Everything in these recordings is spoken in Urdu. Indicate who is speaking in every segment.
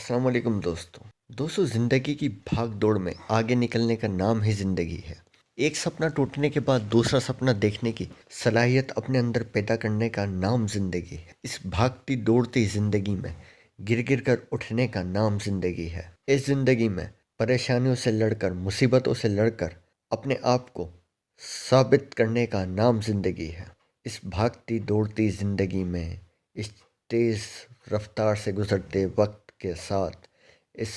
Speaker 1: السلام علیکم دوستوں زندگی کی بھاگ دوڑ میں آگے نکلنے کا نام ہی زندگی ہے۔ ایک سپنا ٹوٹنے کے بعد دوسرا سپنا دیکھنے کی صلاحیت اپنے اندر پیدا کرنے کا نام زندگی ہے۔ اس بھاگتی دوڑتی زندگی میں گر گر کر اٹھنے کا نام زندگی ہے۔ اس زندگی میں پریشانیوں سے لڑ کر، مصیبتوں سے لڑ کر اپنے آپ کو ثابت کرنے کا نام زندگی ہے۔ اس بھاگتی دوڑتی زندگی میں، اس تیز رفتار سے گزرتے وقت کے ساتھ، اس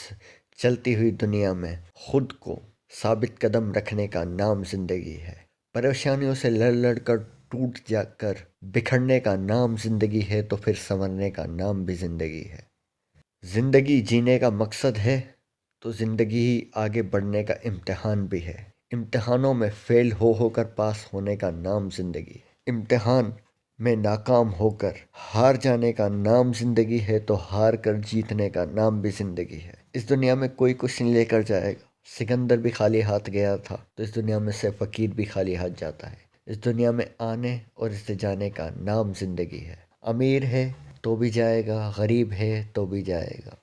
Speaker 1: چلتی ہوئی دنیا میں خود کو ثابت قدم رکھنے کا نام زندگی ہے۔ پریشانیوں سے لڑ لڑ کر ٹوٹ جا کر بکھرنے کا نام زندگی ہے، تو پھر سنورنے کا نام بھی زندگی ہے۔ زندگی جینے کا مقصد ہے تو زندگی ہی آگے بڑھنے کا امتحان بھی ہے۔ امتحانوں میں فیل ہو کر پاس ہونے کا نام زندگی ہے۔ امتحان میں ناکام ہو کر ہار جانے کا نام زندگی ہے، تو ہار کر جیتنے کا نام بھی زندگی ہے۔ اس دنیا میں کوئی کچھ نہیں لے کر جائے گا۔ سکندر بھی خالی ہاتھ گیا تھا، تو اس دنیا میں سے فقیر بھی خالی ہاتھ جاتا ہے۔ اس دنیا میں آنے اور اس سے جانے کا نام زندگی ہے۔ امیر ہے تو بھی جائے گا، غریب ہے تو بھی جائے گا،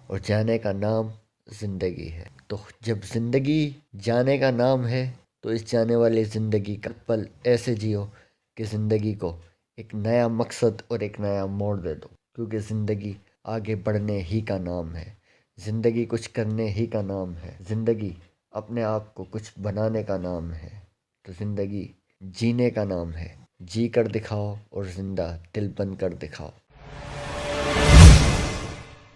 Speaker 1: اور جانے کا نام زندگی ہے۔ تو جب زندگی جانے کا نام ہے، تو اس جانے والی زندگی کا پل ایسے جیو کہ زندگی کو ایک نیا مقصد اور ایک نیا موڑ دے دو، کیونکہ زندگی آگے بڑھنے ہی کا نام ہے۔ زندگی کچھ کرنے ہی کا نام ہے۔ زندگی اپنے آپ کو کچھ بنانے کا نام ہے۔ تو زندگی جینے کا نام ہے۔ جی کر دکھاؤ اور زندہ دل بن کر دکھاؤ۔